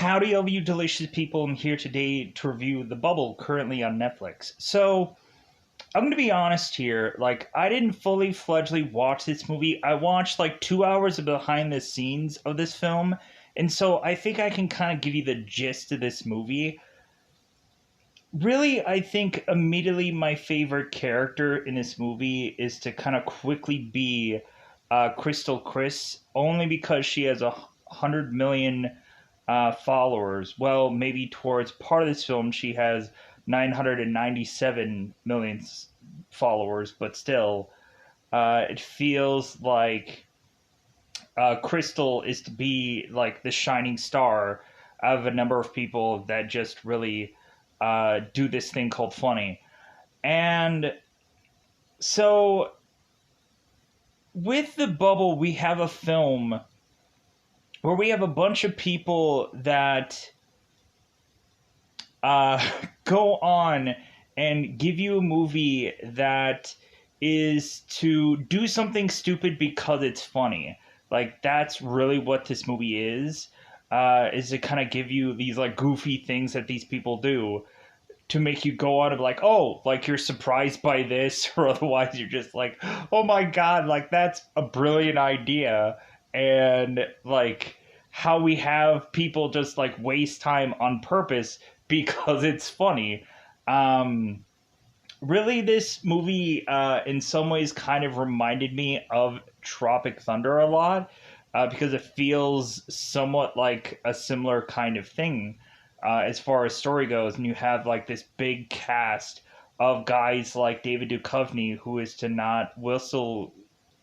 Howdy, all you delicious people. I'm here today to review The Bubble, currently on Netflix. So, I'm going to be honest here. I didn't fully fledgedly watch this movie. I watched 2 hours of behind the scenes of this film. And so, I think I can kind of give you the gist of this movie. Really, I think immediately my favorite character in this movie is to kind of quickly be Crystal Chris, only because she has 100 million followers. Well, maybe towards part of this film, she has 997 million followers, but still, it feels like Crystal is to be like the shining star out of a number of people that just really do this thing called funny. And so, with The Bubble, we have a film where we have a bunch of people that go on and give you a movie that is to do something stupid because it's funny. That's really what this movie is to kind of give you these goofy things that these people do to make you go on and be like, oh, you're surprised by this, or otherwise you're just like, oh my god, that's a brilliant idea. And how we have people just waste time on purpose because it's funny. Really, this movie in some ways kind of reminded me of Tropic Thunder a lot, because it feels somewhat like a similar kind of thing as far as story goes. And you have this big cast of guys like David Duchovny, who is to not whistle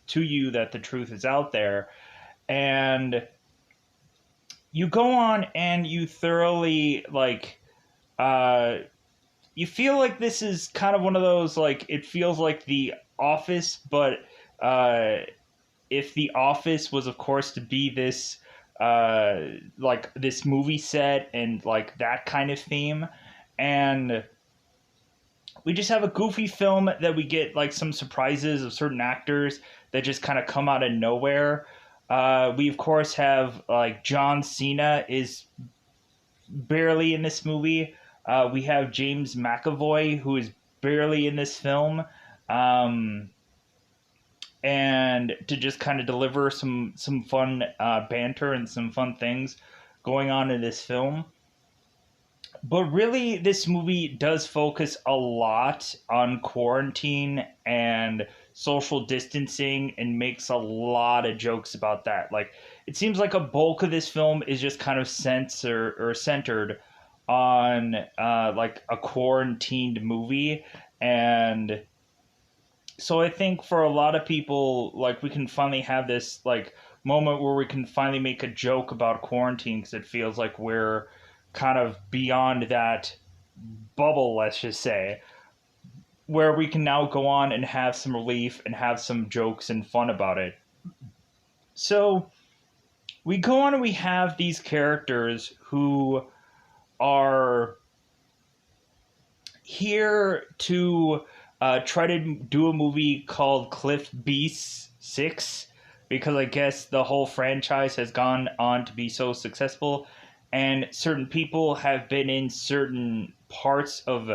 to you that the truth is out there. And you go on and you thoroughly you feel like this is kind of one of those, it feels like The Office, but if The Office was, of course, to be this this movie set and that kind of theme. And we just have a goofy film that we get some surprises of certain actors that just kind of come out of nowhere. We of course have John Cena is barely in this movie. We have James McAvoy, who is barely in this film. And to just kind of deliver some fun banter and some fun things going on in this film. But really, this movie does focus a lot on quarantine and social distancing and makes a lot of jokes about that. It seems like a bulk of this film is just kind of centered on a quarantined movie. And so I think for a lot of people, we can finally have this moment where we can finally make a joke about quarantine, because it feels like we're kind of beyond that bubble, let's just say, where we can now go on and have some relief and have some jokes and fun about it. So we go on and we have these characters who are here to try to do a movie called Cliff Beast 6, because I guess the whole franchise has gone on to be so successful, and certain people have been in certain parts of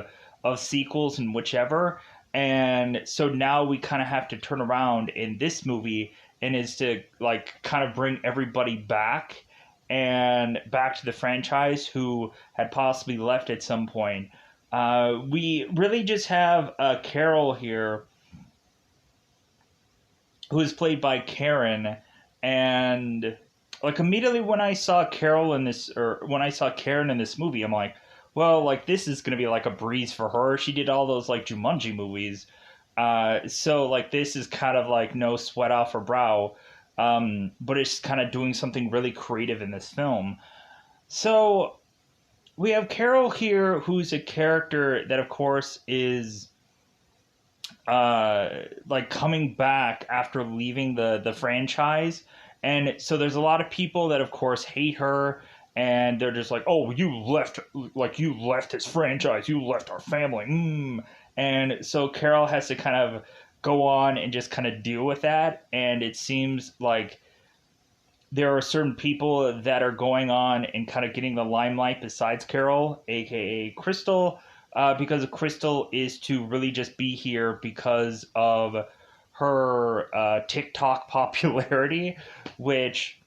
sequels and whichever. And so now we kind of have to turn around in this movie and is to kind of bring everybody back and back to the franchise who had possibly left at some point. We really just have Carol here, who is played by Karen. And immediately when I saw Carol in this, or when I saw Karen in this movie, I'm like, well, this is gonna be a breeze for her. She did all those Jumanji movies, so this is kind of no sweat off her brow. But it's kind of doing something really creative in this film. So we have Carol here, who's a character that, of course, is coming back after leaving the franchise. And so there's a lot of people that, of course, hate her, and they're just like, oh, you left this franchise, you left our family. And so Carol has to kind of go on and just kind of deal with that. And it seems like there are certain people that are going on and kind of getting the limelight besides Carol, aka Crystal, because Crystal is to really just be here because of her TikTok popularity, which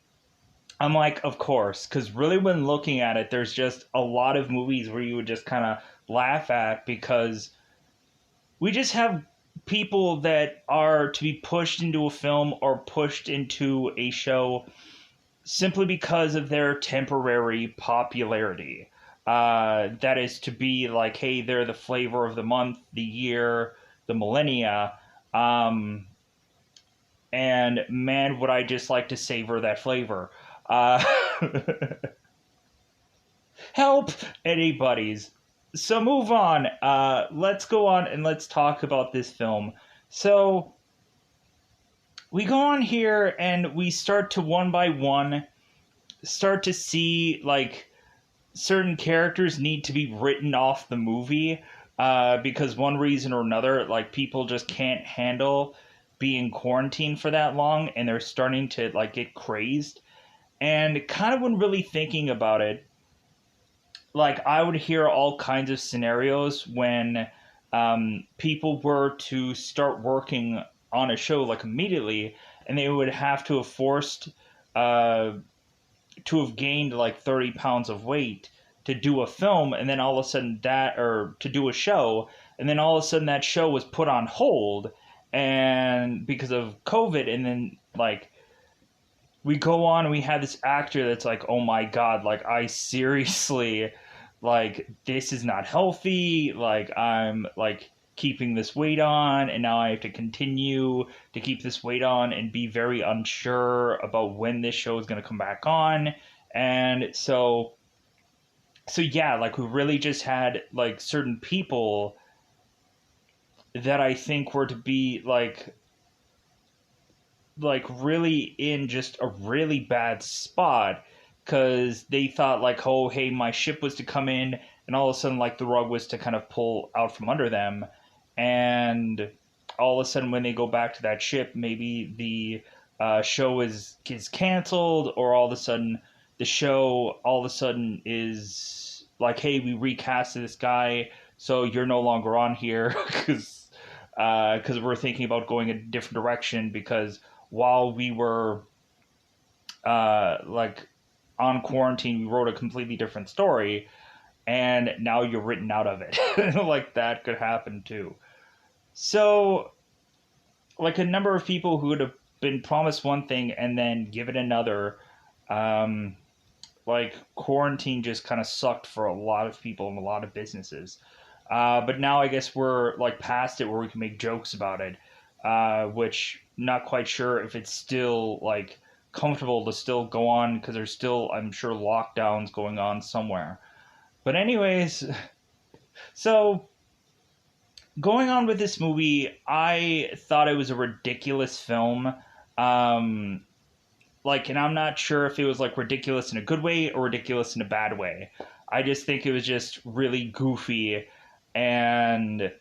I'm like, of course, because really, when looking at it, there's just a lot of movies where you would just kind of laugh at because we just have people that are to be pushed into a film or pushed into a show simply because of their temporary popularity. That is to be like, hey, they're the flavor of the month, the year, the millennia. Um, and man, would I just like to savor that flavor. Uh, help anybody's. So move on. Let's go on and let's talk about this film. So we go on here and we start to one by one start to see like certain characters need to be written off the movie because one reason or another, like people just can't handle being quarantined for that long, and they're starting to like get crazed. And kind of when really thinking about it, like I would hear all kinds of scenarios when people were to start working on a show like immediately, and they would have to have forced uh, to have gained like 30 pounds of weight to do a film, and then all of a sudden that, or to do a show, and then all of a sudden that show was put on hold and because of COVID, and then like we go on and we have this actor that's like, oh my god, like I seriously, like this is not healthy, like I'm like keeping this weight on and now I have to continue to keep this weight on and be very unsure about when this show is going to come back on. And so yeah, like we really just had like certain people that I think were to be like really in just a really bad spot because they thought like, oh hey, my ship was to come in, and all of a sudden like the rug was to kind of pull out from under them, and all of a sudden when they go back to that ship, maybe the show is canceled, or all of a sudden the show all of a sudden is like, hey, we recasted this guy, so you're no longer on here because we're thinking about going a different direction because while we were like on quarantine, we wrote a completely different story, and now you're written out of it. Like that could happen too. So, like a number of people who would have been promised one thing and then given another, um, like quarantine just kind of sucked for a lot of people and a lot of businesses. But now I guess we're like past it where we can make jokes about it, which not quite sure if it's still like comfortable to still go on because there's still, I'm sure, lockdowns going on somewhere. But anyways, so going on with this movie, I thought it was a ridiculous film. Um, like, and I'm not sure if it was like ridiculous in a good way or ridiculous in a bad way. I just think it was just really goofy, and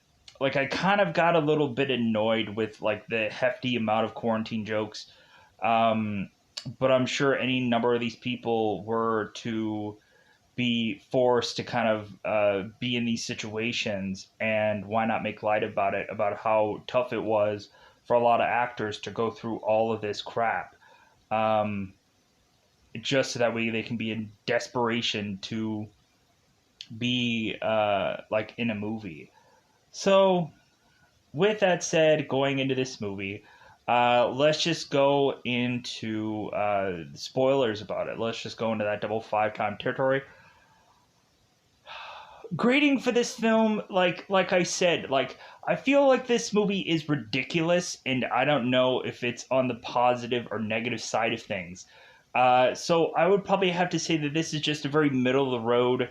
like I kind of got a little bit annoyed with like the hefty amount of quarantine jokes. Um, but I'm sure any number of these people were to be forced to kind of be in these situations, and why not make light about it, about how tough it was for a lot of actors to go through all of this crap, um, just so that way they can be in desperation to be like in a movie. So with that said, going into this movie, let's just go into spoilers about it. Let's just go into that double five time territory. Grading for this film, like I said, like I feel like this movie is ridiculous, and I don't know if it's on the positive or negative side of things. So I would probably have to say that this is just a very middle of the road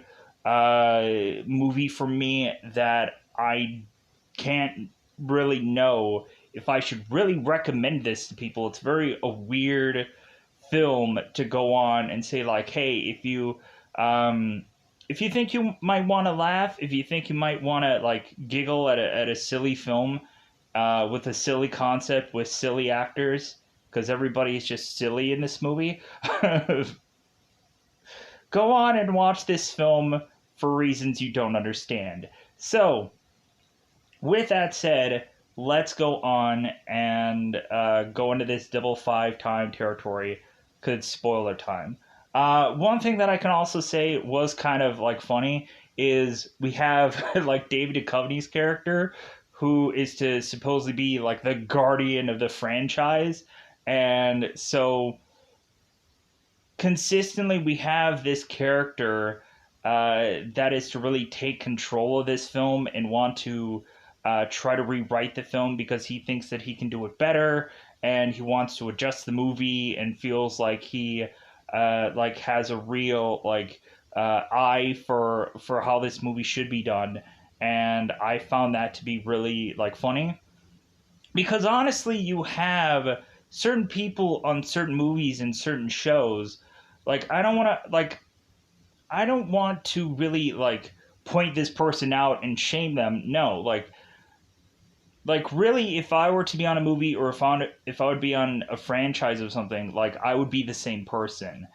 movie for me, that I can't really know if I should really recommend this to people. It's very a weird film to go on and say like, hey, um, if you think you might want to laugh, if you think you might want to like giggle at a silly film with a silly concept with silly actors, because everybody is just silly in this movie. Go on and watch this film for reasons you don't understand. So, with that said, let's go on and go into this double five time territory because it's spoiler time. One thing that I can also say was kind of like funny is we have like David Duchovny's character who is to supposedly be like the guardian of the franchise. And so consistently we have this character that is to really take control of this film and want to try to rewrite the film because he thinks that he can do it better, and he wants to adjust the movie and feels like he like has a real like eye for how this movie should be done. And I found that to be really like funny because honestly you have certain people on certain movies and certain shows, like I don't want to really like point this person out and shame them. No, like really, if I were to be on a movie or if I would be on a franchise or something, like I would be the same person.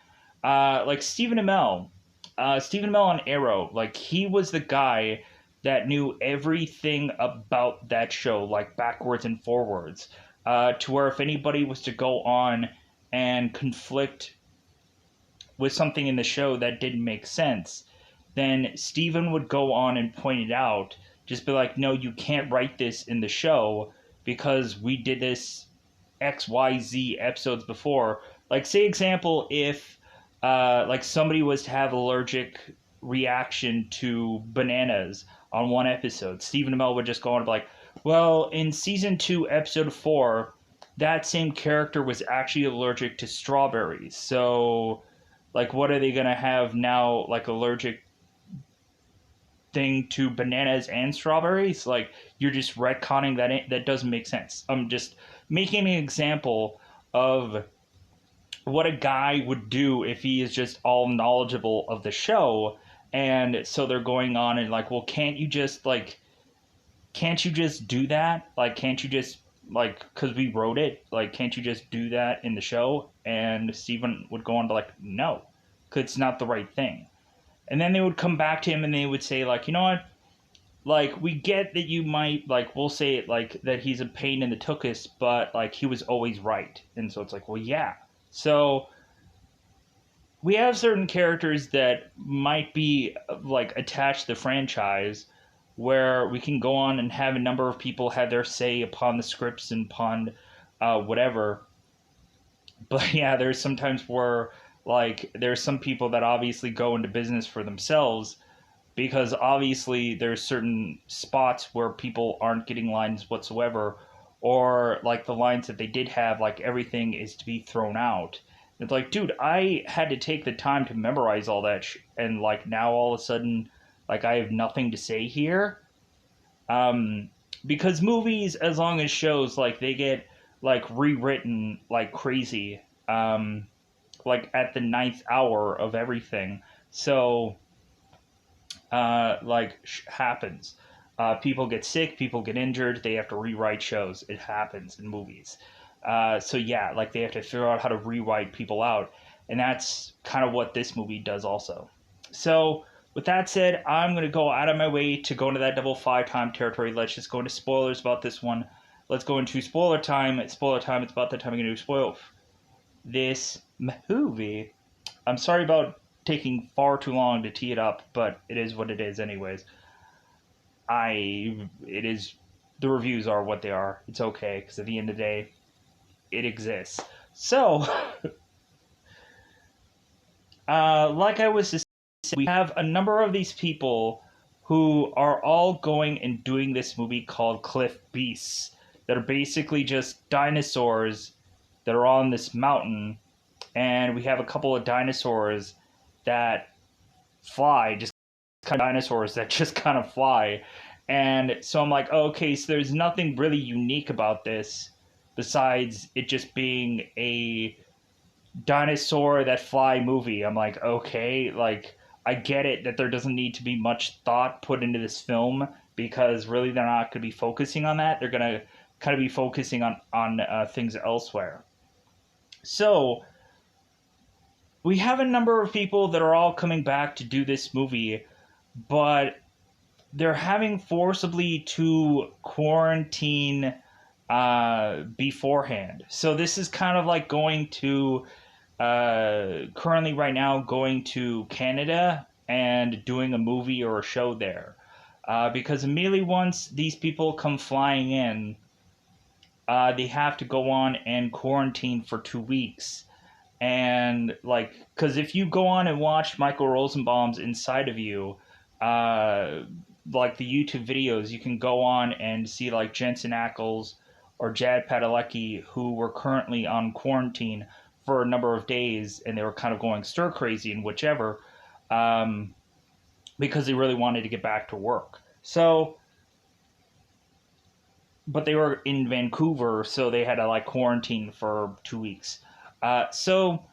Like Stephen Amell on Arrow, like he was the guy that knew everything about that show, like backwards and forwards, to where if anybody was to go on and conflict with something in the show that didn't make sense, then Steven would go on and point it out. Just be like, no, you can't write this in the show because we did this XYZ episodes before. Like, say, example, if like somebody was to have allergic reaction to bananas on one episode, Stephen Amell would just go on and be like, well, in season 2, episode 4, that same character was actually allergic to strawberries. So, like, what are they gonna have now? Like, allergic thing to bananas and strawberries? Like, you're just retconning that. That doesn't make sense. I'm just making an example of what a guy would do if he is just all knowledgeable of the show. And so they're going on and like, well, can't you just do that? Like, can't you just like, because we wrote it, like, can't you just do that in the show? And Steven would go on to like, no, because it's not the right thing. And then they would come back to him and they would say like, you know what, like, we get that you might like, we'll say it like that he's a pain in the tuchus, but like he was always right. And so it's like, well, yeah. So we have certain characters that might be like attached to the franchise where we can go on and have a number of people have their say upon the scripts and upon whatever. But yeah, there's sometimes where like there's some people that obviously go into business for themselves because obviously there's certain spots where people aren't getting lines whatsoever, or like the lines that they did have, like everything is to be thrown out. It's like, dude, I had to take the time to memorize all that and like now all of a sudden like I have nothing to say here. um because movies, as long as shows, like they get like rewritten like crazy, like at the ninth hour of everything. So happens. People get sick, people get injured, they have to rewrite shows. It happens in movies. So yeah, like they have to figure out how to rewrite people out, and that's kind of what this movie does also. So with that said, I'm going to go out of my way to go into that double five time territory. Let's just go into spoilers about this one. Let's go into spoiler time. Spoiler time. It's about the time I'm going to spoil this movie. I'm sorry about taking far too long to tee it up, but it is what it is anyways. It is, the reviews are what they are. It's okay, because at the end of the day, it exists. So, like I was just saying, we have a number of these people who are all going and doing this movie called Cliff Beasts, that are basically just dinosaurs that are on this mountain, and we have a couple of dinosaurs that fly, just kind of dinosaurs that just kind of fly. And so I'm like, okay, so there's nothing really unique about this besides it just being a dinosaur that fly movie. I'm like, okay, like I get it that there doesn't need to be much thought put into this film because really they're not going to be focusing on that. They're going to kind of be focusing on things elsewhere. So we have a number of people that are all coming back to do this movie, but they're having forcibly to quarantine beforehand. So this is kind of like going to currently right now going to Canada and doing a movie or a show there. Because immediately once these people come flying in, they have to go on and quarantine for 2 weeks. And like, because if you go on and watch Michael Rosenbaum's Inside of You, uh, like the YouTube videos, you can go on and see like Jensen Ackles or Jad Padalecki, who were currently on quarantine for a number of days, and they were kind of going stir crazy and whichever, um, because they really wanted to get back to work. So, but they were in Vancouver, so they had to like quarantine for 2 weeks. So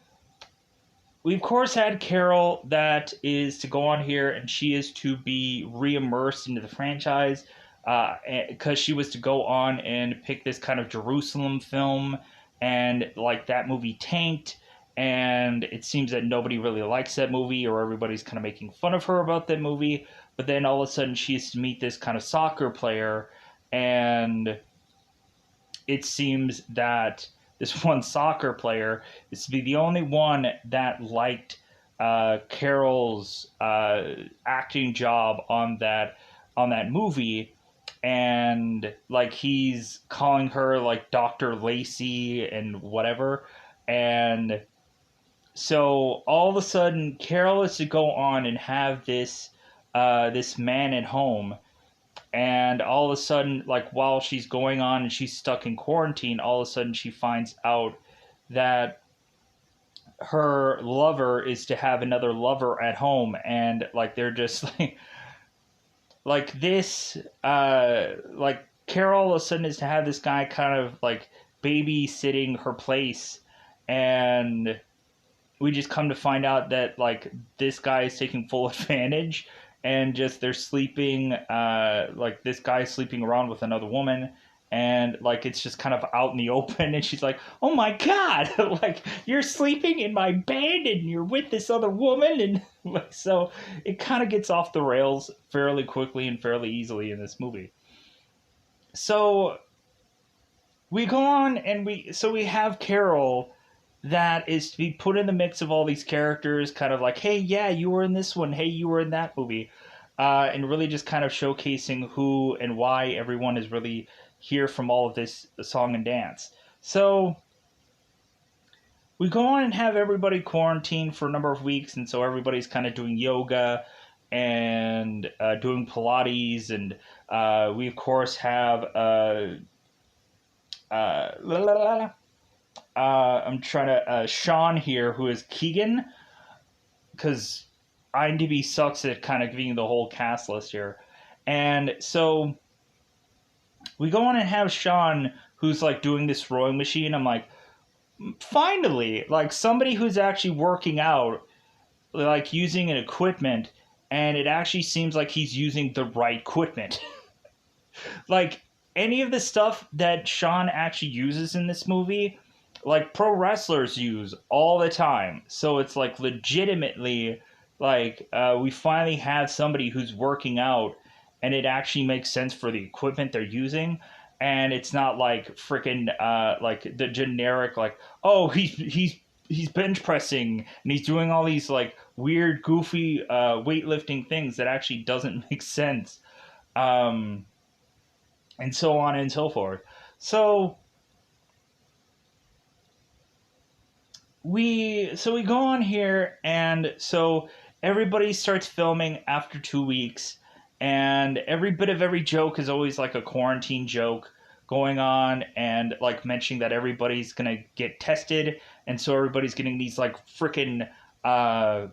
we of course had Carol that is to go on here, and she is to be re-immersed into the franchise because she was to go on and pick this kind of Jerusalem film, and like that movie tanked, and it seems that nobody really likes that movie, or everybody's kind of making fun of her about that movie. But then all of a sudden she has to meet this kind of soccer player, and it seems that this one soccer player is to be the only one that liked Carol's acting job on that movie, and like he's calling her like Dr. Lacey and whatever, and so all of a sudden Carol is to go on and have this man at home, and all of a sudden, like while she's going on and she's stuck in quarantine, all of a sudden she finds out that her lover is to have another lover at home, and like they're just like this like Carol all of a sudden is to have this guy kind of like babysitting her place, and we just come to find out that like this guy is taking full advantage, and just they're sleeping like this guy's sleeping around with another woman, and like it's just kind of out in the open, and she's like, oh my god, like you're sleeping in my bed and you're with this other woman, and like so it kind of gets off the rails fairly quickly and fairly easily in this movie. So we go on and we have Carol that is to be put in the mix of all these characters, kind of like, hey, yeah, you were in this one, hey, you were in that movie, and really just kind of showcasing who and why everyone is really here from all of this song and dance. So we go on and have everybody quarantined for a number of weeks, and so everybody's kind of doing yoga and doing Pilates, and we of course have la, la, la, la. I'm trying to Sean here, who is Keegan, because IMDb sucks at kind of giving the whole cast list here, and so we go on and have Sean, who's like doing this rowing machine. I'm like, finally, like somebody who's actually working out, like using an equipment, and it actually seems like he's using the right equipment. Like any of the stuff that Sean actually uses in this movie, like pro wrestlers use all the time. So it's like legitimately like we finally have somebody who's working out, and it actually makes sense for the equipment they're using, and it's not like freaking like the generic like, oh, he's bench pressing and he's doing all these like weird goofy weightlifting things that actually doesn't make sense, um and so on and so forth. So we go on here, and so everybody starts filming after 2 weeks, and every bit of every joke is always like a quarantine joke going on, and like mentioning that everybody's gonna get tested, and so everybody's getting these like freaking uh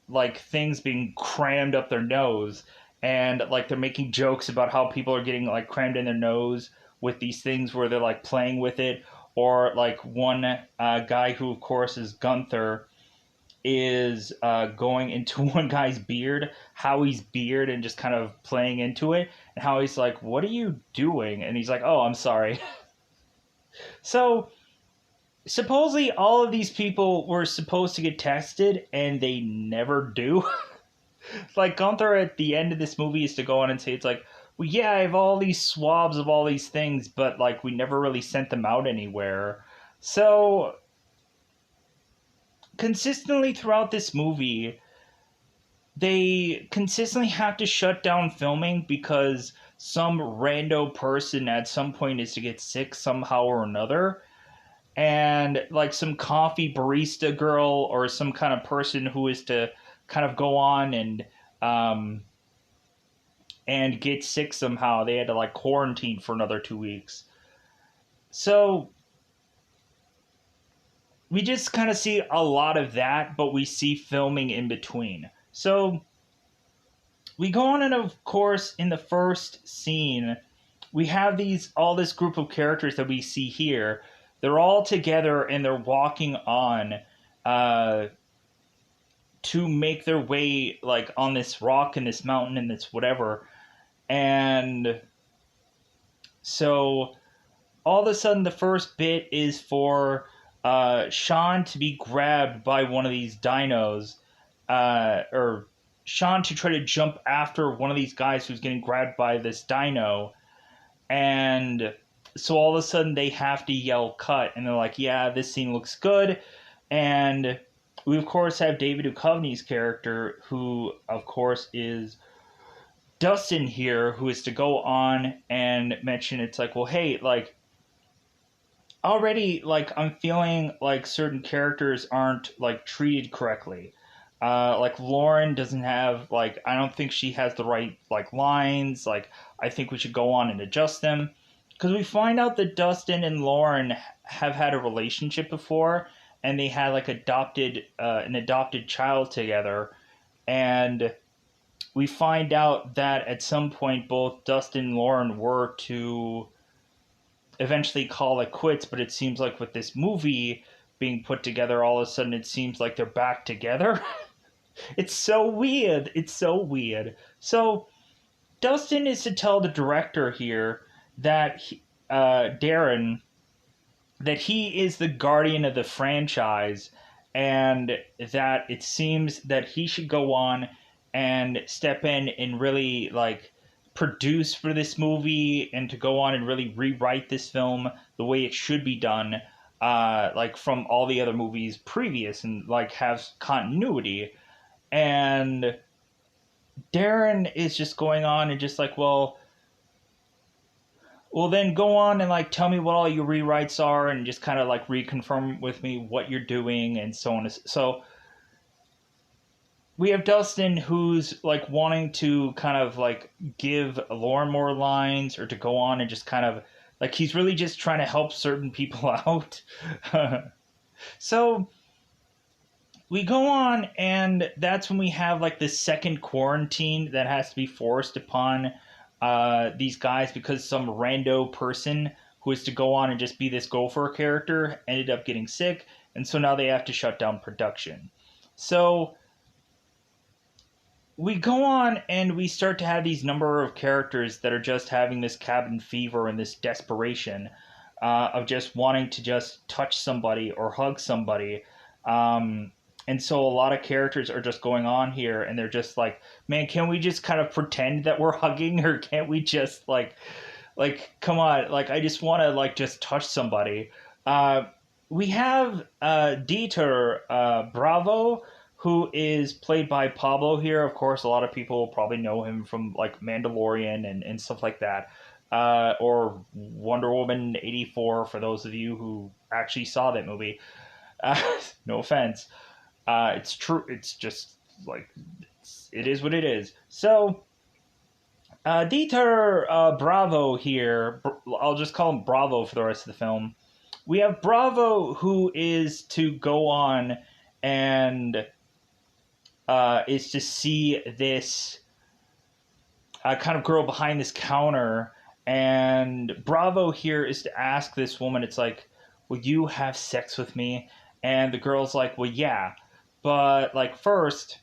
like things being crammed up their nose, and like they're making jokes about how people are getting like crammed in their nose with these things where they're like playing with it, or like one guy who of course is Gunther is going into one guy's beard, Howie's beard, and just kind of playing into it, and Howie's like, what are you doing? And he's like, oh, I'm sorry. So supposedly all of these people were supposed to get tested, and they never do. Like Gunther at the end of this movie is to go on and say it's like, well, yeah, I have all these swabs of all these things, but like we never really sent them out anywhere. So consistently throughout this movie, they consistently have to shut down filming because some rando person at some point is to get sick somehow or another. And like some coffee barista girl or some kind of person who is to kind of go on um, and get sick somehow. They had to like quarantine for another 2 weeks. So we just kind of see a lot of that, but we see filming in between. So we go on, and of course, in the first scene, we have all this group of characters that we see here. They're all together and they're walking on uh, to make their way like on this rock and this mountain and this whatever. And so all of a sudden, the first bit is for Sean to be grabbed by one of these dinos, or Sean to try to jump after one of these guys who's getting grabbed by this dino. And so all of a sudden, they have to yell cut, and they're like, yeah, this scene looks good. And we, of course, have David Duchovny's character, who, of course, is Dustin here, who is to go on and mention it's like, well, hey, like, already, like, I'm feeling like certain characters aren't, like, treated correctly. Like, Lauren doesn't have, like, I don't think she has the right, like, lines. Like, I think we should go on and adjust them. Because we find out that Dustin and Lauren have had a relationship before, and they had, like, an adopted child together. And we find out that at some point both Dustin and Lauren were to eventually call it quits, but it seems like with this movie being put together, all of a sudden it seems like they're back together. It's so weird. It's so weird. So Dustin is to tell the director here that Darren, that he is the guardian of the franchise, and that it seems that he should go on and step in and really like produce for this movie, and to go on and really rewrite this film the way it should be done, like from all the other movies previous, and like have continuity. And Darren is just going on and just like, well, then go on and like tell me what all your rewrites are, and just kind of like reconfirm with me what you're doing, and so on. So we have Dustin who's like wanting to kind of like give Lauren more lines, or to go on and just kind of like he's really just trying to help certain people out. So we go on, and that's when we have like this second quarantine that has to be forced upon these guys, because some rando person who is to go on and just be this gopher character ended up getting sick, and so now they have to shut down production. So we go on and we start to have these number of characters that are just having this cabin fever and this desperation of just wanting to just touch somebody or hug somebody. And so a lot of characters are just going on here, and they're just like, man, can we just kind of pretend that we're hugging, or can't we just like, come on, like, I just want to like just touch somebody. We have Dieter Bravo, who is played by Pablo here. Of course, a lot of people probably know him from like Mandalorian and stuff like that. Or Wonder Woman 84, for those of you who actually saw that movie. No offense. It's true. It's just like, it is what it is. So, Dieter Bravo here, I'll just call him Bravo for the rest of the film. We have Bravo, who is to go on and is to see this kind of girl behind this counter. And Bravo here is to ask this woman, it's like, will you have sex with me? And the girl's like, well, yeah. But, like, first,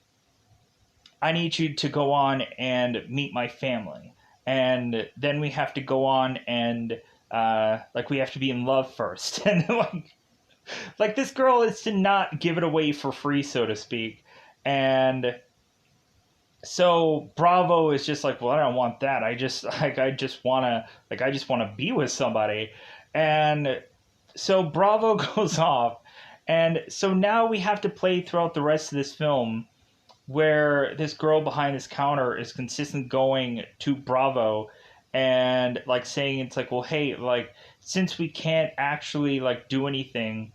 I need you to go on and meet my family. And then we have to go on and, like, we have to be in love first. And, like, Like, this girl is to not give it away for free, so to speak. And so Bravo is just like, well, I don't want that. I just wanna I just wanna be with somebody. And so Bravo goes off. And so now we have to play throughout the rest of this film where this girl behind this counter is consistently going to Bravo and like saying it's like, well, hey, like since we can't actually like do anything,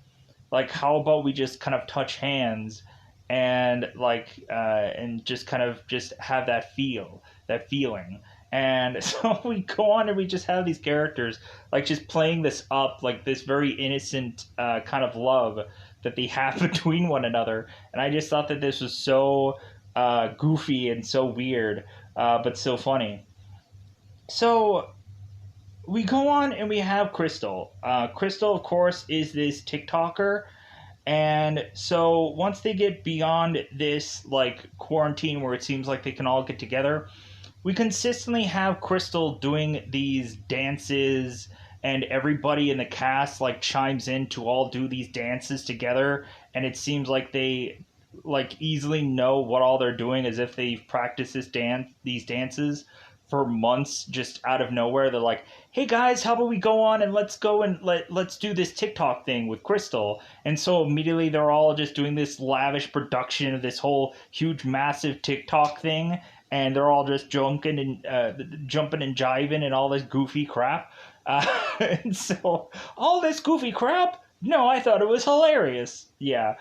like how about we just kind of touch hands and and just kind of just have that feeling. And so we go on and we just have these characters like just playing this up like this very innocent kind of love that they have between one another. And I just thought that this was so goofy and so weird, but so funny. So we go on and we have Crystal. Crystal, of course, is this TikToker. And so once they get beyond this like quarantine where it seems like they can all get together, we consistently have Crystal doing these dances and everybody in the cast like chimes in to all do these dances together, and it seems like they like easily know what all they're doing as if they've practiced these dances for months just out of nowhere. They're like, hey guys, how about we go on and let's go and let's do this TikTok thing with Crystal. And so immediately they're all just doing this lavish production of this whole huge massive TikTok thing, and they're all just jumping and jiving and all this goofy crap. And so all this goofy crap, no, I thought it was hilarious. Yeah.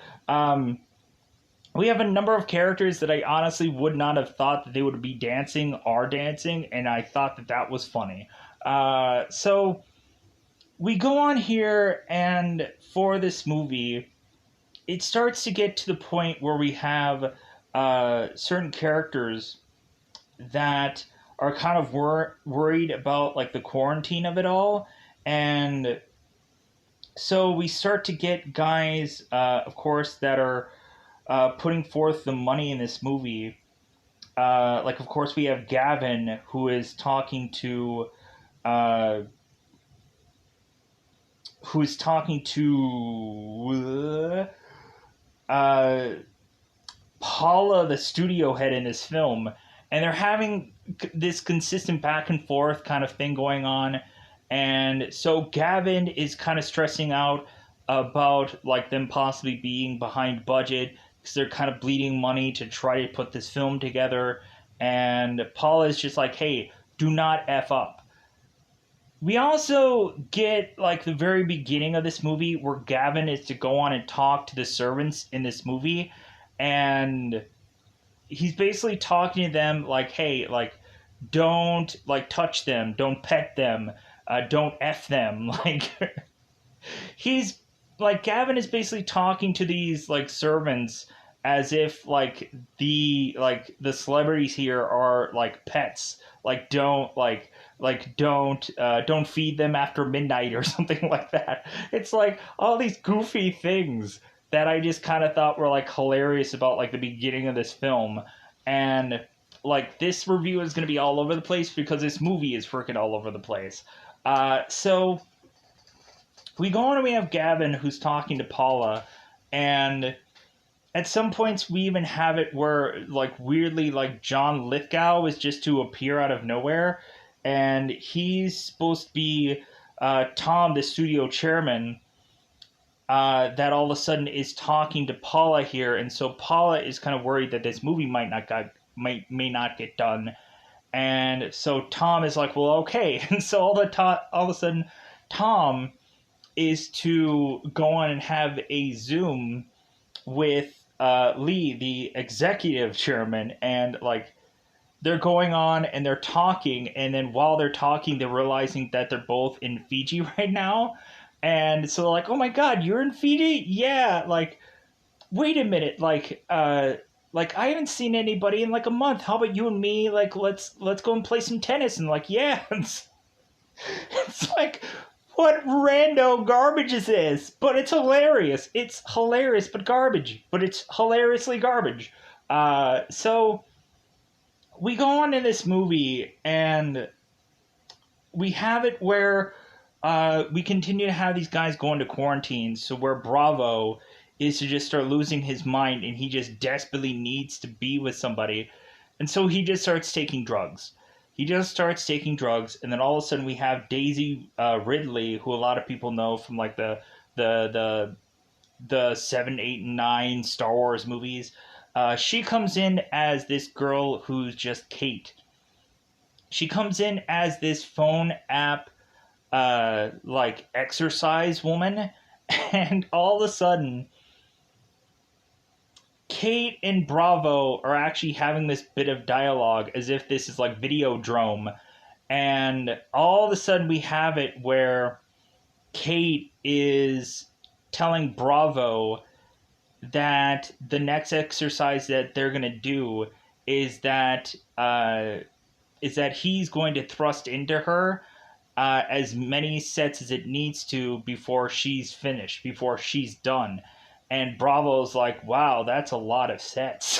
We have a number of characters that I honestly would not have thought that they would be dancing are dancing, and I thought that that was funny. So we go on here, and for this movie, it starts to get to the point where we have certain characters that are kind of worried about like the quarantine of it all. And so we start to get guys, of course, that are putting forth the money in this movie. Like, of course, we have Gavin, who is talking to uh, uh, Paula, the studio head in this film, and they're having this consistent back and forth kind of thing going on. And so Gavin is kind of stressing out about like them possibly being behind budget because they're kind of bleeding money to try to put this film together. And Paula is just like, hey, do not F up. We also get like the very beginning of this movie where Gavin is to go on and talk to the servants in this movie, and he's basically talking to them like, hey, like don't like touch them, don't pet them, don't F them. Like he's like Gavin is basically talking to these like servants as if like the celebrities here are like pets. Like don't feed them after midnight or something like that. It's like all these goofy things that I just kind of thought were like hilarious about like the beginning of this film. And like this review is going to be all over the place because this movie is freaking all over the place. So we go on and we have Gavin who's talking to Paula, and at some points we even have it where like weirdly like John Lithgow is just to appear out of nowhere, and he's supposed to be Tom, the studio chairman, that all of a sudden is talking to Paula here, and so Paula is kind of worried that this movie may not get done, and so Tom is like, well, okay, and so all of a sudden Tom is to go on and have a Zoom with Lee, the executive chairman, and like they're going on and they're talking, and then while they're talking, they're realizing that they're both in Fiji right now, and so they're like, "Oh my God, you're in Fiji? Yeah!" Like, wait a minute, like I haven't seen anybody in like a month. How about you and me? Like, let's go and play some tennis. And like, yeah, it's like, what rando garbage is this? But it's hilarious. It's hilarious, but garbage. But it's hilariously garbage. So we go on in this movie, and we have it where we continue to have these guys go into quarantine. So where Bravo is to just start losing his mind, and he just desperately needs to be with somebody, and so he just starts taking drugs. He just starts taking drugs, and then all of a sudden we have Daisy Ridley, who a lot of people know from like the the the 7, 8, and 9 Star Wars movies. She comes in as this girl who's just Kate. She comes in as this phone app like exercise woman, and all of a sudden Kate and Bravo are actually having this bit of dialogue as if this is like Videodrome, and all of a sudden we have it where Kate is telling Bravo that the next exercise that they're gonna do is that he's going to thrust into her as many sets as it needs to before she's finished, before she's done. And Bravo's like, wow, that's a lot of sets.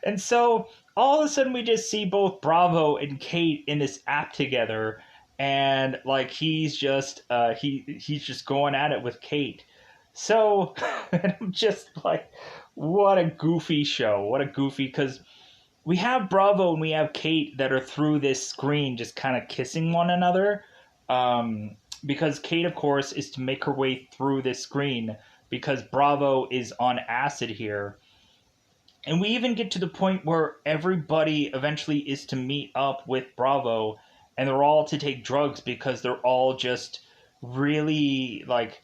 And so all of a sudden we just see both Bravo and Kate in this app together, and like he's just going at it with Kate. So and I'm just like, what a goofy show. What a goofy, because we have Bravo and we have Kate that are through this screen just kind of kissing one another. Because Kate, of course, is to make her way through this screen because Bravo is on acid here. And we even get to the point where everybody eventually is to meet up with Bravo, and they're all to take drugs because they're all just really like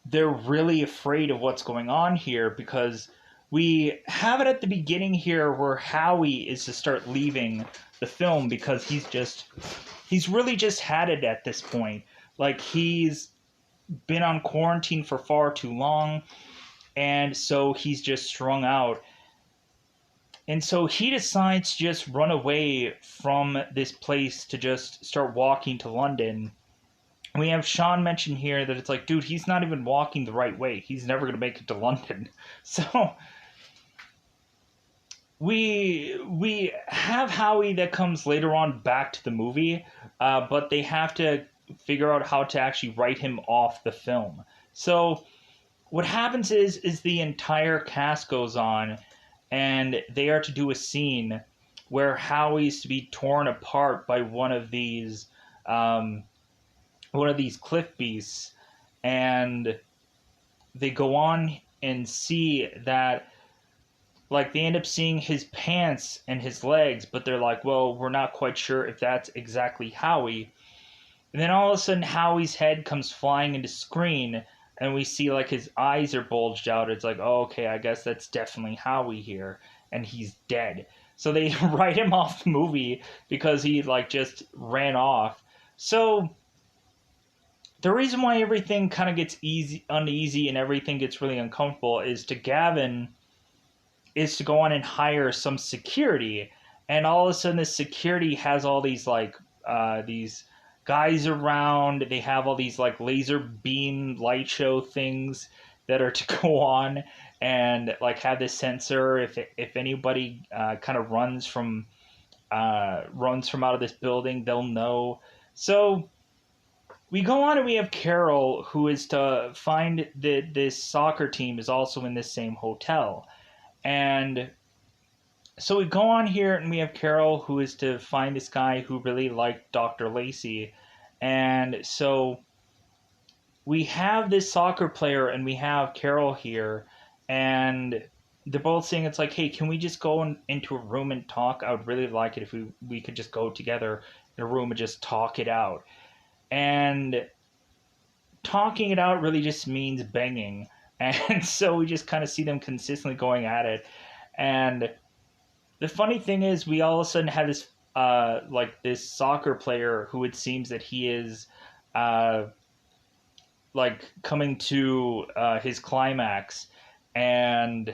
they're really afraid of what's going on here, because we have it at the beginning here where Howie is to start leaving the film because he's really just had it at this point. Like, he's been on quarantine for far too long, and so he's just strung out. And so he decides to just run away from this place to just start walking to London. We have Sean mention here that it's like, dude, he's not even walking the right way. He's never going to make it to London. So we have Howie that comes later on back to the movie, but they have to figure out how to actually write him off the film. So what happens is the entire cast goes on, and they are to do a scene where Howie's to be torn apart by one of these cliff beasts, and they go on and see that, like, they end up seeing his pants and his legs, but they're like, well, we're not quite sure if that's exactly Howie. And then all of a sudden Howie's head comes flying into screen, and we see like his eyes are bulged out. It's like, oh, okay, I guess that's definitely Howie here, and he's dead. So they write him off the movie because he like just ran off. So the reason why everything kind of gets uneasy, and everything gets really uncomfortable is to Gavin is to go on and hire some security, and all of a sudden this security has all these like these guys around. They have all these like laser beam light show things that are to go on and like have this sensor if anybody kind of runs from out of this building, they'll know. So we go on and we have Carol, who is to find that this soccer team is also in this same hotel. And so we go on here and we have Carol, who is to find this guy who really liked Dr. Lacey. And so we have this soccer player and we have Carol here, and they're both saying, it's like, hey, can we just go into a room and talk? I would really like it if we could just go together in a room and just talk it out. And talking it out really just means banging. And so we just kind of see them consistently going at it. And the funny thing is, we all of a sudden have this like this soccer player who it seems that he is like coming to his climax, and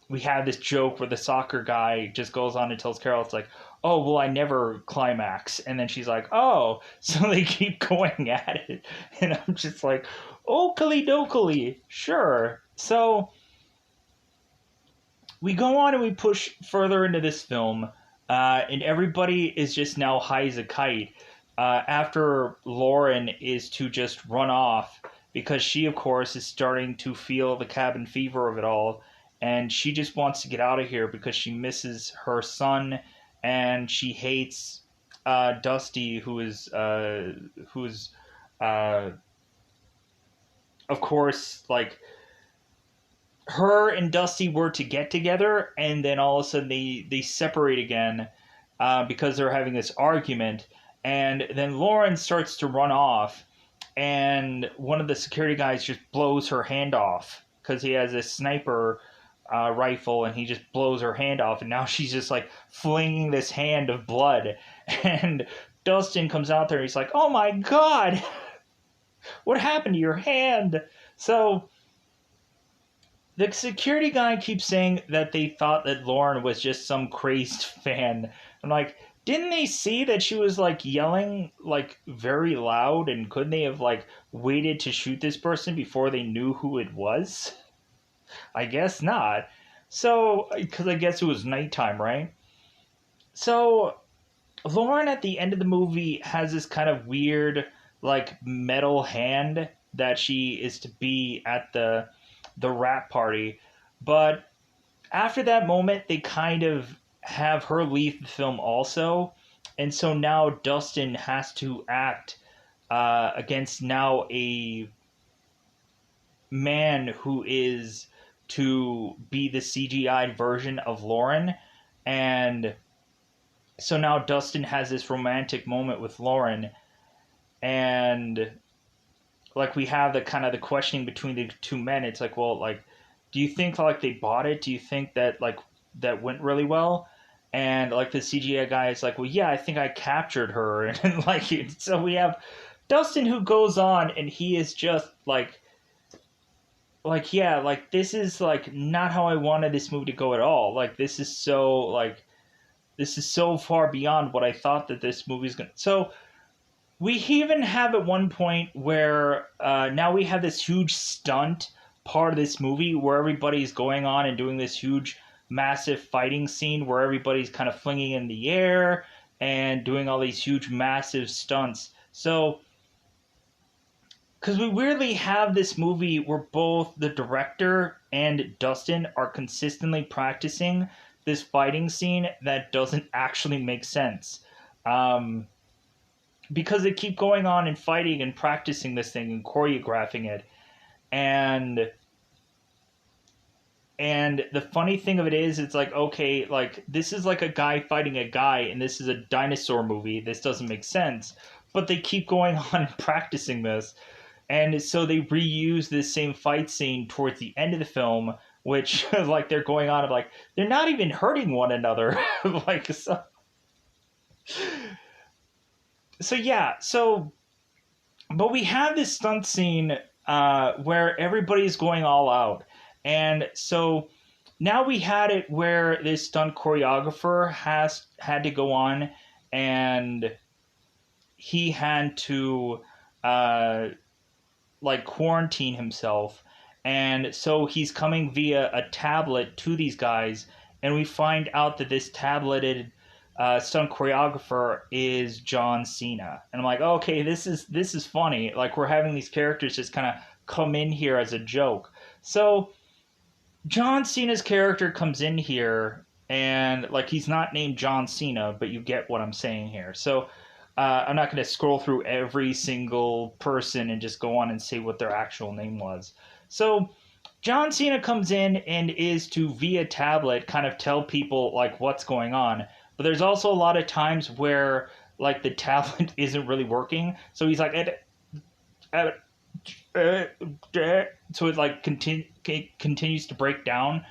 we have this joke where the soccer guy just goes on and tells Carol, it's like, oh, well, I never climax. And then she's like, oh. So they keep going at it. And I'm just like, okily dokily, sure. So we go on and we push further into this film, and everybody is just now high as a kite. after Lauren is to just run off because she, of course, is starting to feel the cabin fever of it all, and she just wants to get out of here because she misses her son and she hates Dusty, who's uh, of course, like, her and Dusty were to get together, and then all of a sudden they separate again because they're having this argument, and then Lauren starts to run off, and one of the security guys just blows her hand off because he has a sniper rifle, and he just blows her hand off, and now she's just like flinging this hand of blood, and Dustin comes out there, he's like, "Oh my god, what happened to your hand?" So the security guy keeps saying that they thought that Lauren was just some crazed fan. I'm like, didn't they see that she was like yelling like very loud, and couldn't they have like waited to shoot this person before they knew who it was? I guess not. So, because I guess it was nighttime, right? So, Lauren at the end of the movie has this kind of weird like metal hand that she is to be at the rap party. But after that moment, they kind of have her leave the film also. And so now Dustin has to act against now a man who is to be the CGI version of Lauren. And so now Dustin has this romantic moment with Lauren. And like we have the kind of the questioning between the two men. It's like, well, like, do you think like they bought it? Do you think that like that went really well? And like the CGI guy is like, well, yeah, I think I captured her, and like so we have Dustin who goes on, and he is just like yeah, like this is like not how I wanted this movie to go at all. Like this is so far beyond what I thought that this movie's gonna. So we even have at one point where now we have this huge stunt part of this movie where everybody's going on and doing this huge, massive fighting scene where everybody's kind of flinging in the air and doing all these huge, massive stunts. So, because we weirdly have this movie where both the director and Dustin are consistently practicing this fighting scene that doesn't actually make sense. Because they keep going on and fighting and practicing this thing and choreographing it. And the funny thing of it is, it's like, okay, like this is like a guy fighting a guy, and this is a dinosaur movie. This doesn't make sense. But they keep going on and practicing this. And so they reuse this same fight scene towards the end of the film, which like they're going on of like they're not even hurting one another. like so yeah, so but we have this stunt scene where everybody's going all out, and so now we had it where this stunt choreographer had to go on, and he had to like quarantine himself, and so he's coming via a tablet to these guys, and we find out that this tableted stunt choreographer is John Cena, and I'm like, okay, this is funny. Like we're having these characters just kind of come in here as a joke. So John Cena's character comes in here, and like he's not named John Cena, but you get what I'm saying here. So I'm not going to scroll through every single person and just go on and say what their actual name was. So John Cena comes in and is to via tablet kind of tell people like what's going on. But there's also a lot of times where like the tablet isn't really working. So he's like, so it like continues to break down.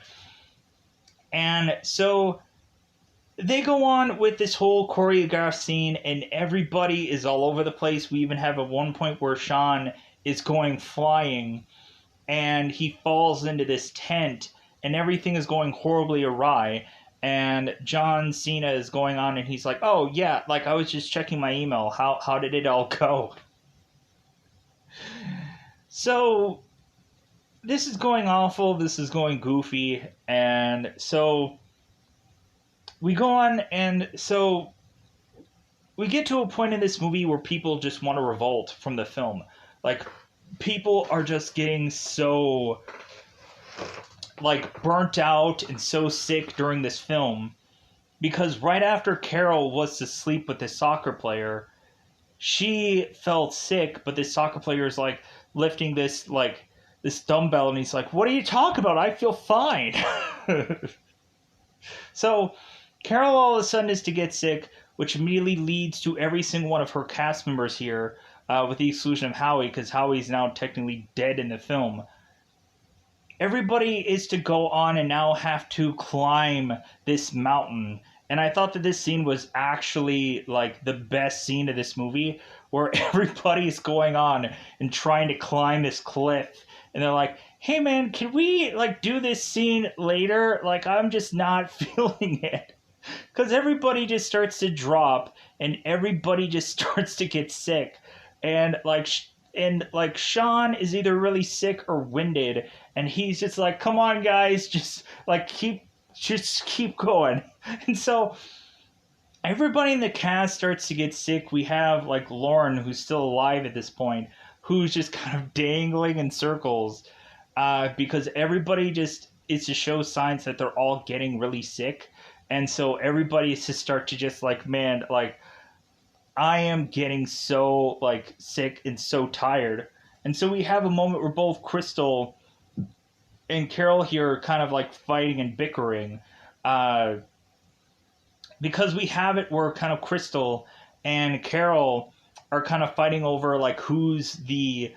And so they go on with this whole choreographed scene, and everybody is all over the place. We even have at one point where Sean is going flying, and he falls into this tent, and everything is going horribly awry. And John Cena is going on, and he's like, "Oh yeah, like I was just checking my email. How did it all go?" So this is going awful. This is going goofy, and so we go on, and so we get to a point in this movie where people just want to revolt from the film. Like, people are just getting so, like, burnt out and so sick during this film, because right after Carol was to sleep with this soccer player, she felt sick, but this soccer player is like lifting this dumbbell, and he's like, "What are you talking about? I feel fine." So Carol all of a sudden is to get sick, which immediately leads to every single one of her cast members here, with the exclusion of Howie, because Howie's now technically dead in the film. Everybody is to go on and now have to climb this mountain. And I thought that this scene was actually like the best scene of this movie, where everybody's going on and trying to climb this cliff. And they're like, "Hey man, can we like do this scene later? Like, I'm just not feeling it." Because everybody just starts to drop and everybody just starts to get sick. And like Sean is either really sick or winded, and he's just like, "Come on guys, just keep going." And so everybody in the cast starts to get sick. We have like Lauren, who's still alive at this point, who's just kind of dangling in circles, because everybody just is to show signs that they're all getting really sick. And so everybody is to start to just like, man, like, I am getting so like sick and so tired. And so we have a moment where both Crystal and Carol here are kind of like fighting and bickering, uh, because we have it where kind of Crystal and Carol are kind of fighting over like who's the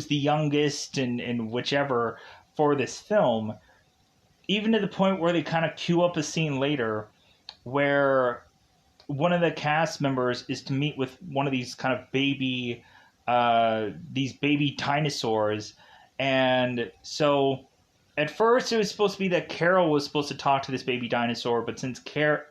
youngest and whichever for this film, even to the point where they kind of cue up a scene later where one of the cast members is to meet with one of these kind of these baby dinosaurs. And so at first it was supposed to be that Carol was supposed to talk to this baby dinosaur, but since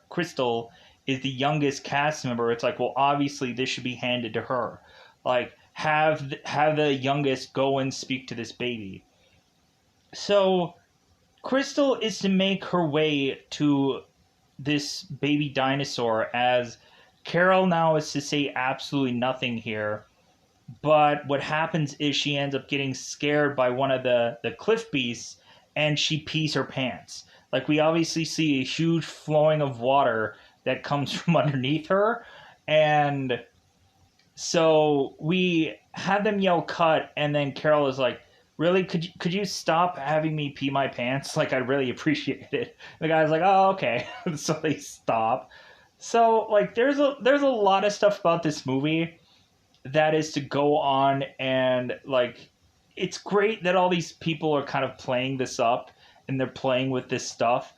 Crystal is the youngest cast member, it's like, well, obviously this should be handed to her. Like, have the youngest go and speak to this baby. So Crystal is to make her way to this baby dinosaur, as Carol now is to say absolutely nothing here. But what happens is she ends up getting scared by one of the cliff beasts, and she pees her pants. Like, we obviously see a huge flowing of water that comes from underneath her. And so we have them yell cut, and then Carol is like, "Really? Could you stop having me pee my pants? Like, I really appreciate it." The guy's like, "Oh, okay." So they stop. So like there's a lot of stuff about this movie that is to go on, and like, it's great that all these people are kind of playing this up and they're playing with this stuff.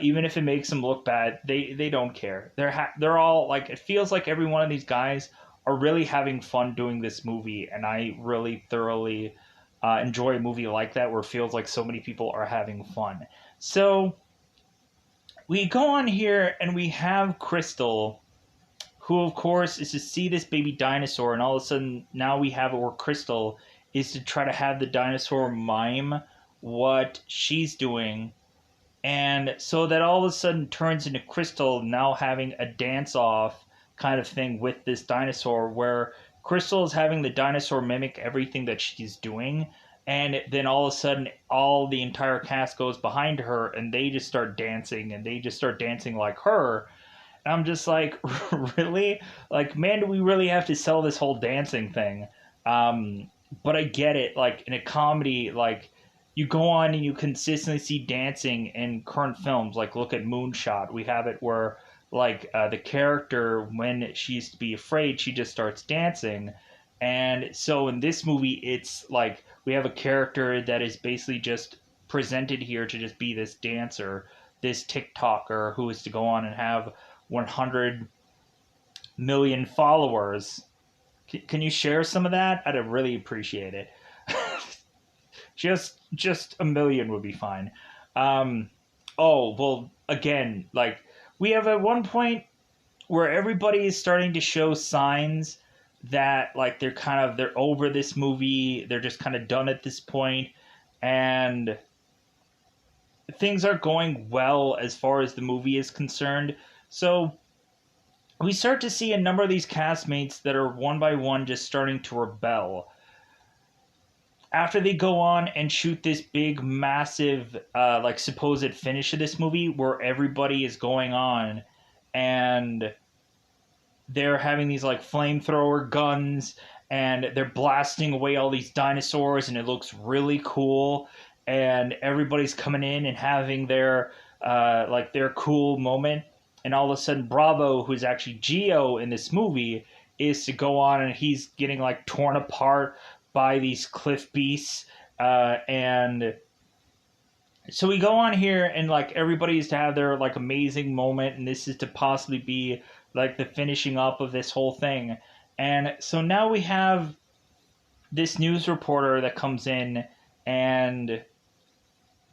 Even if it makes them look bad, they don't care. They're all like, it feels like every one of these guys are really having fun doing this movie, and I really thoroughly enjoy a movie like that where it feels like so many people are having fun. So we go on here and we have Crystal, who of course is to see this baby dinosaur, and all of a sudden now we have it where Crystal is to try to have the dinosaur mime what she's doing. And so that all of a sudden turns into Crystal now having a dance off kind of thing with this dinosaur, where Crystal is having the dinosaur mimic everything that she's doing. And then all of a sudden, all the entire cast goes behind her and they just start dancing, and they just start dancing like her. And I'm just like, really? Like, man, do we really have to sell this whole dancing thing? But I get it. Like, in a comedy, like, you go on and you consistently see dancing in current films. Like, look at Moonshot. We have it where, like, the character, when she used to be afraid, she just starts dancing. And so in this movie, it's like we have a character that is basically just presented here to just be this dancer, this TikToker who is to go on and have 100 million followers. Can you share some of that? I'd really appreciate it. just a million would be fine. Oh, well, again, like, we have at one point where everybody is starting to show signs that, like, they're over this movie, they're just kind of done at this point, and things are going well as far as the movie is concerned. So we start to see a number of these castmates that are one by one just starting to rebel after they go on and shoot this big massive like supposed finish of this movie where everybody is going on and they're having these like flamethrower guns and they're blasting away all these dinosaurs and it looks really cool and everybody's coming in and having their like their cool moment, and all of a sudden Bravo, who's actually Geo in this movie, is to go on and he's getting like torn apart by these cliff beasts, and so we go on here and like everybody's to have their like amazing moment, and this is to possibly be like the finishing up of this whole thing. And so now we have this news reporter that comes in, and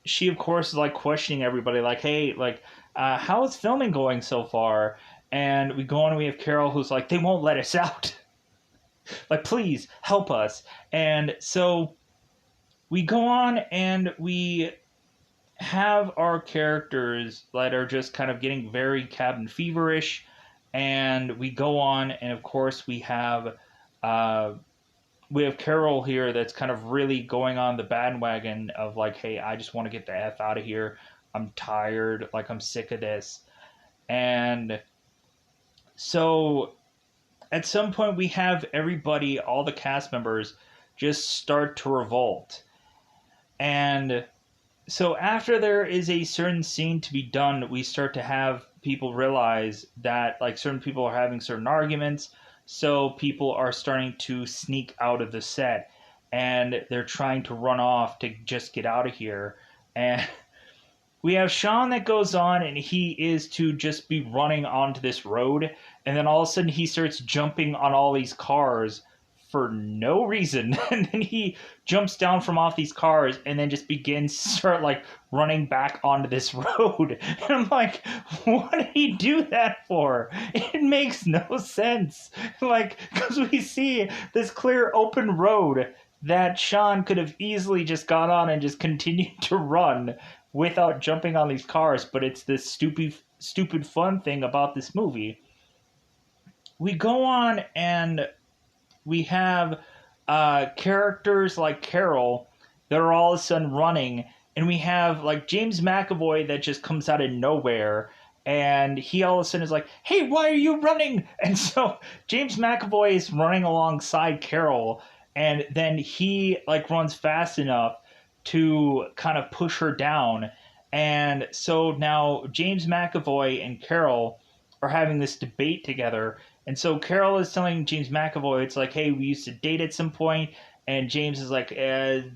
she of course is like questioning everybody like, hey, like how is filming going so far? And we go on and we have Carol who's like, they won't let us out. Like, please help us. And so we go on and we have our characters that are just kind of getting very cabin feverish, and we go on and of course uh, we have Carol here that's kind of really going on the bandwagon of like, hey, I just want to get the F out of here. I'm tired. Like, I'm sick of this. And so at some point we have everybody, all the cast members, just start to revolt. And so after there is a certain scene to be done, we start to have people realize that like certain people are having certain arguments, so people are starting to sneak out of the set and they're trying to run off to just get out of here. And we have Sean that goes on and he is to just be running onto this road, and then all of a sudden he starts jumping on all these cars for no reason. And then he jumps down from off these cars and then just begins to start like running back onto this road. And I'm like, what did he do that for? It makes no sense. Like, because we see this clear open road that Sean could have easily just gone on and just continued to run without jumping on these cars, but it's this stupid fun thing about this movie. We go on and we have characters like Carol that are all of a sudden running, and we have like James McAvoy that just comes out of nowhere, and he all of a sudden is like, hey, why are you running? And so James McAvoy is running alongside Carol, and then he like runs fast enough to kind of push her down. And so now James McAvoy and Carol are having this debate together. And so Carol is telling James McAvoy, it's like, hey, we used to date at some point. And James is like, and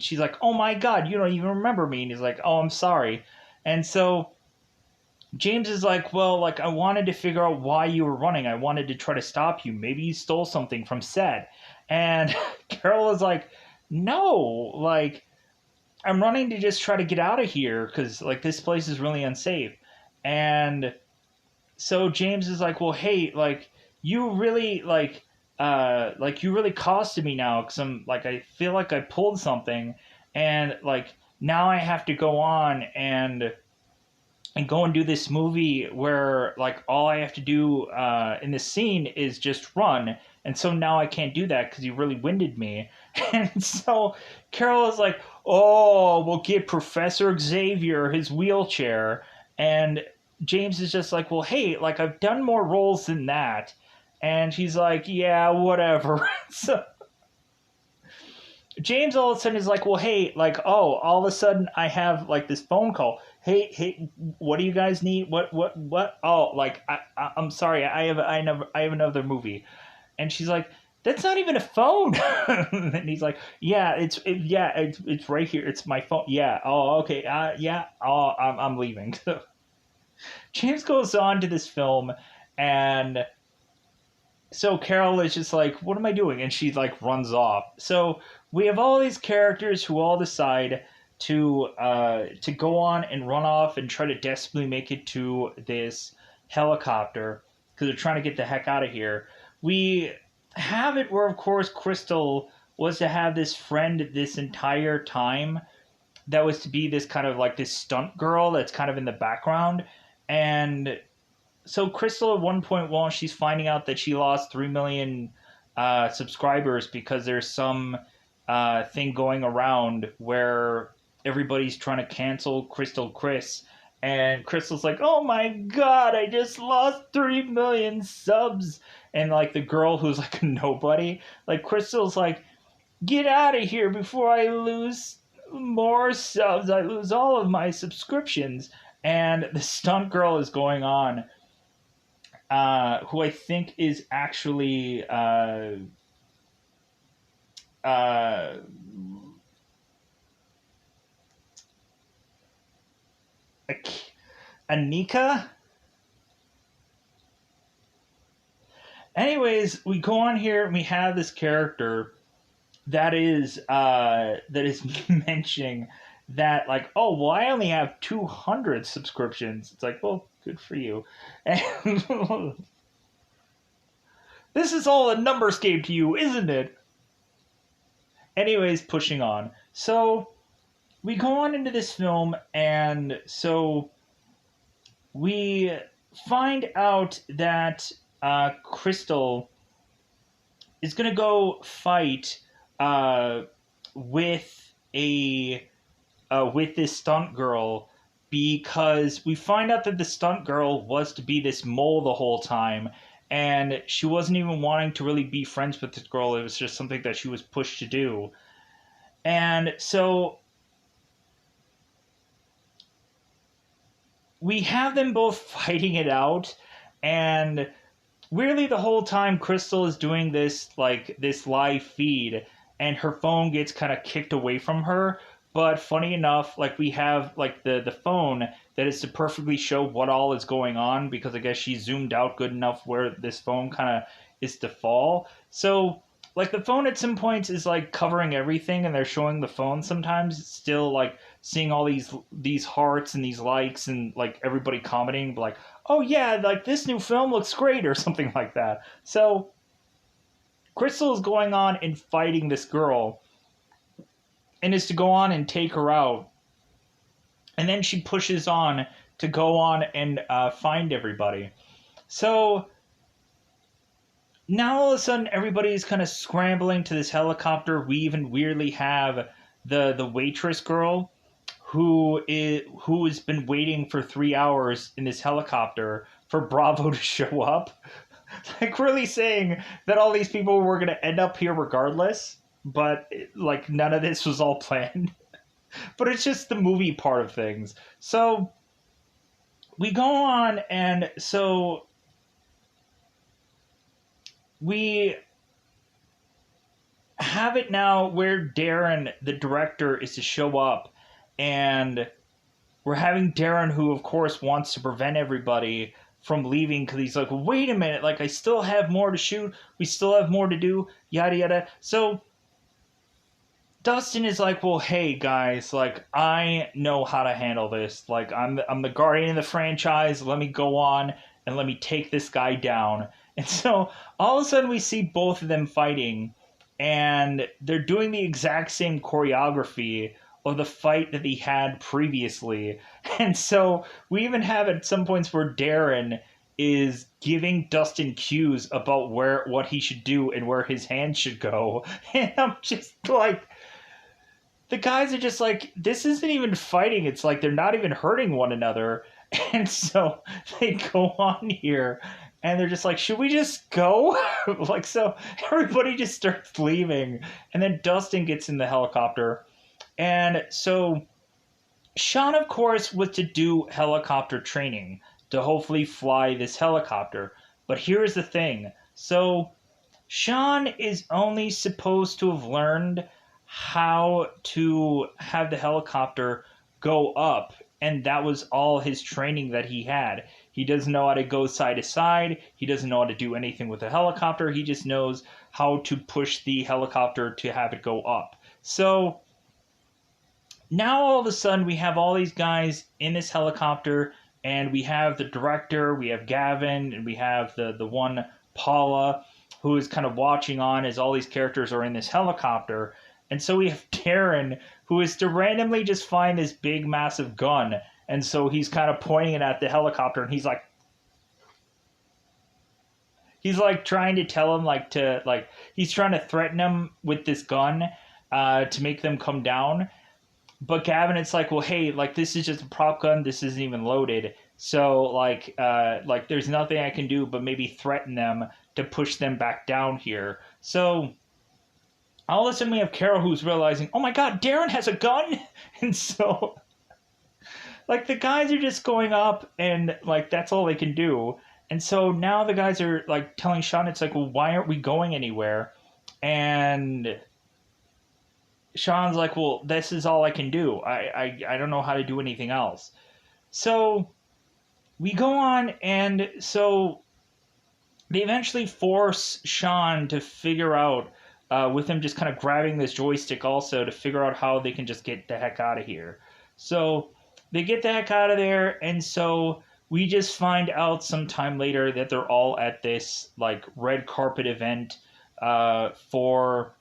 she's like, oh my God, you don't even remember me. And he's like, oh, I'm sorry. And so James is like, well, like, I wanted to figure out why you were running. I wanted to try to stop you. Maybe you stole something from set. And Carol is like, no, like, I'm running to just try to get out of here because, like, this place is really unsafe. And so James is like, well, hey, like, you really, like, you really costed me now because I'm, like, I feel like I pulled something, and, like, now I have to go on and go and do this movie where like all I have to do in this scene is just run, and so now I can't do that because you really winded me. And so Carol is like, oh, we'll get Professor Xavier his wheelchair, and James is just like, well, hey, like, I've done more roles than that. And she's like, yeah, whatever. So James all of a sudden is like, well, hey, like, oh, all of a sudden I have like this phone call. Hey, what do you guys need? What? Oh, like, I'm sorry, I have another movie. And she's like, that's not even a phone. And he's like, yeah, it's right here. It's my phone. Yeah. Oh, okay. Yeah. Oh, I'm leaving. So James goes on to this film, and so Carol is just like, what am I doing? And she like runs off. So we have all these characters who all decide to go on and run off and try to desperately make it to this helicopter because they're trying to get the heck out of here. We have it where, of course, Crystal was to have this friend this entire time that was to be this kind of like this stunt girl that's kind of in the background. And so Crystal at one point, while she's finding out that she lost 3 million subscribers because there's some thing going around where everybody's trying to cancel Crystal Chris. And Crystal's like, oh my god, I just lost 3 million subs. And like the girl who's like a nobody, like Crystal's like, get out of here before I lose more subs. I lose all of my subscriptions. And the stunt girl is going on, who I think is actually uh, Anika. Anyways, we go on here and we have this character that is mentioning that, like, oh well, I only have 200 subscriptions. It's like, well, good for you. And this is all a numbers game to you, isn't it? Anyways, pushing on. So we go on into this film, and so we find out that Crystal is gonna go fight with a with this stunt girl, because we find out that the stunt girl was to be this mole the whole time, and she wasn't even wanting to really be friends with this girl. It was just something that she was pushed to do. And so we have them both fighting it out, and weirdly the whole time Crystal is doing this, like, this live feed, and her phone gets kind of kicked away from her. But funny enough, like, we have like the phone that is to perfectly show what all is going on, because I guess she zoomed out good enough where this phone kind of is to fall. So like the phone at some points is like covering everything, and they're showing the phone sometimes still, like seeing all these hearts and these likes and like everybody commenting like, oh yeah, like this new film looks great or something like that. So Crystal is going on and fighting this girl, and is to go on and take her out. And then she pushes on to go on and find everybody. So now all of a sudden everybody's kind of scrambling to this helicopter. We even weirdly have the waitress girl who has been waiting for 3 hours in this helicopter for Bravo to show up. Like, really saying that all these people were going to end up here regardless. But like none of this was all planned. But it's just the movie part of things. So we go on, and so we have it now where Darren, the director, is to show up, and we're having Darren, who of course wants to prevent everybody from leaving, because he's like, wait a minute, like I still have more to shoot, we still have more to do, yada yada. So Dustin is like, well, hey guys, like I know how to handle this. Like I'm the guardian of the franchise. Let me go on and let me take this guy down. And so all of a sudden we see both of them fighting, and they're doing the exact same choreography of the fight that he had previously. And so we even have at some points where Darren is giving Dustin cues about what he should do and where his hands should go. And I'm just like, the guys are just like, this isn't even fighting. It's like they're not even hurting one another. And so they go on here and they're just like, should we just go? Like, so everybody just starts leaving. And then Dustin gets in the helicopter. And so Sean, of course, was to do helicopter training to hopefully fly this helicopter. But here's the thing. So Sean is only supposed to have learned how to have the helicopter go up, and that was all his training that he had. He doesn't know how to go side to side. He doesn't know how to do anything with the helicopter. He just knows how to push the helicopter to have it go up. So now all of a sudden we have all these guys in this helicopter, and we have the director, we have Gavin, and we have the one Paula, who is kind of watching on as all these characters are in this helicopter. And so we have Darren, who is to randomly just find this big, massive gun. And so he's kind of pointing it at the helicopter, and he's like, he's like trying to tell him he's trying to threaten him with this gun to make them come down. But Gavin, it's like, well, hey, like this is just a prop gun. This isn't even loaded. So like there's nothing I can do but maybe threaten them to push them back down here. So all of a sudden we have Carol who's realizing, oh my God, Darren has a gun, and so like the guys are just going up, and like that's all they can do. And so now the guys are like telling Sean, it's like, well, why aren't we going anywhere? And Sean's like, well, this is all I can do. I don't know how to do anything else. So we go on, and so they eventually force Sean to figure out, with him just kind of grabbing this joystick also, to figure out how they can just get the heck out of here. So they get the heck out of there, and so we just find out sometime later that they're all at this like red carpet event for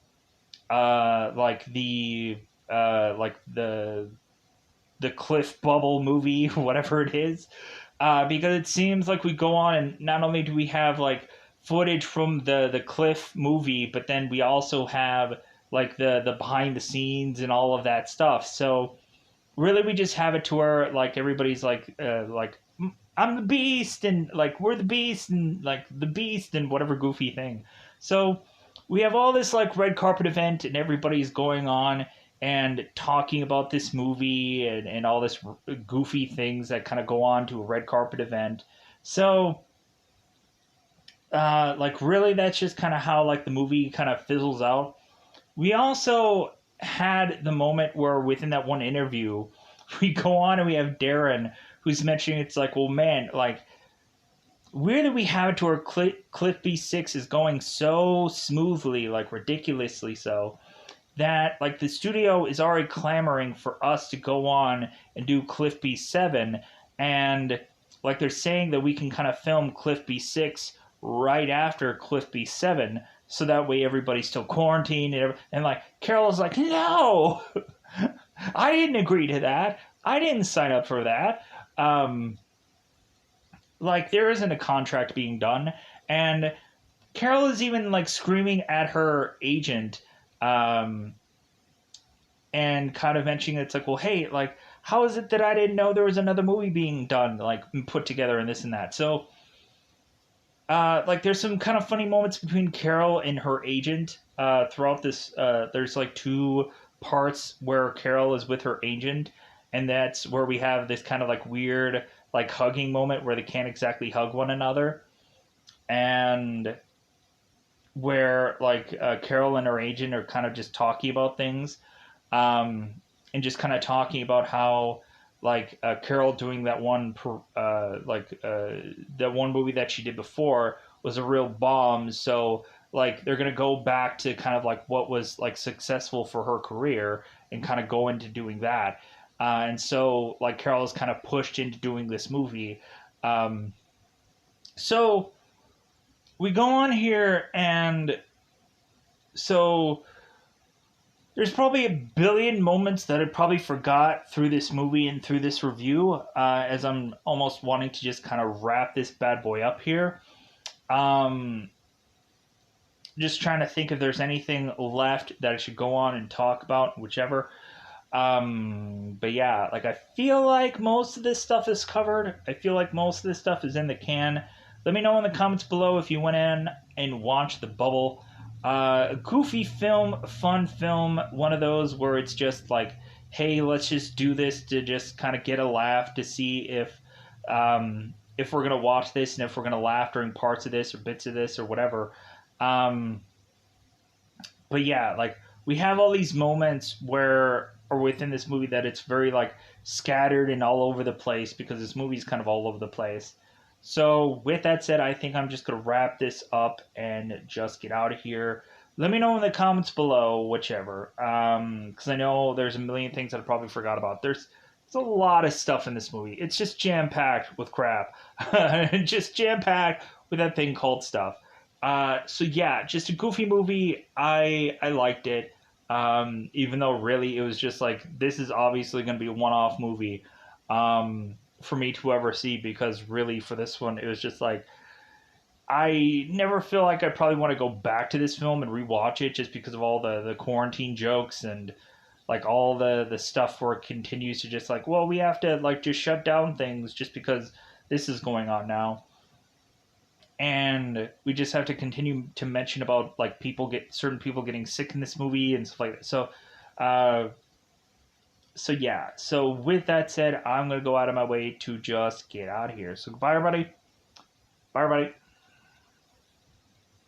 the Cliff Bubble movie, whatever it is, because it seems like we go on, and not only do we have like footage from the Cliff movie, but then we also have like the behind the scenes and all of that stuff. So really, we just have it to where like everybody's like I'm the Beast, and like we're the Beast, and like the Beast, and whatever goofy thing. So we have all this like red carpet event, and everybody's going on and talking about this movie, and all this goofy things that kind of go on to a red carpet event. So like really that's just kind of how like the movie kind of fizzles out. We also had the moment where within that one interview, we go on and we have Darren who's mentioning, it's like, well, man, like where did we have it to where Cliff B6 is going so smoothly, like ridiculously so, that like the studio is already clamoring for us to go on and do Cliff B7, and like they're saying that we can kind of film Cliff B6 right after Cliff B7, so that way everybody's still quarantined, and like Carol's like, no, I didn't agree to that. I didn't sign up for that. Like there isn't a contract being done, and Carol is even like screaming at her agent, and kind of mentioning it's like, well, hey, like how is it that I didn't know there was another movie being done, like put together, and this and that. So like there's some kind of funny moments between Carol and her agent throughout this. There's like two parts where Carol is with her agent, and that's where we have this kind of like weird like hugging moment where they can't exactly hug one another, and where like Carol and her agent are kind of just talking about things, and just kind of talking about how like Carol doing that one that one movie that she did before was a real bomb. So like they're gonna go back to kind of like what was like successful for her career and kind of go into doing that. And so like Carol is kind of pushed into doing this movie. So we go on here, and so there's probably a billion moments that I probably forgot through this movie and through this review, as I'm almost wanting to just kind of wrap this bad boy up here. Just trying to think if there's anything left that I should go on and talk about, whichever. But yeah, like I feel like most of this stuff is covered. I feel like most of this stuff is in the can. Let me know in the comments below if you went in and watched The Bubble. A goofy film, fun film, one of those where it's just like, hey, let's just do this to just kind of get a laugh, to see if we're gonna watch this and if we're gonna laugh during parts of this or bits of this or whatever. But yeah, like we have all these moments where, or within this movie, that it's very like scattered and all over the place, because this movie's kind of all over the place. So with that said, I think I'm just going to wrap this up and just get out of here. Let me know in the comments below, whichever, because I know there's a million things that I probably forgot about. There's a lot of stuff in this movie. It's just jam-packed with crap. Just jam-packed with that thing called stuff. So yeah, just a goofy movie. I liked it. Even though really it was just like, this is obviously going to be a one-off movie for me to ever see, because really for this one it was just like, I never feel like I probably want to go back to this film and rewatch it just because of all the quarantine jokes and like all the stuff where it continues to just like, well, we have to like just shut down things just because this is going on now. And we just have to continue to mention about like certain people getting sick in this movie and stuff like that. Uh, so yeah. So with that said, I'm gonna go out of my way to just get out of here. So goodbye, everybody. Bye, everybody.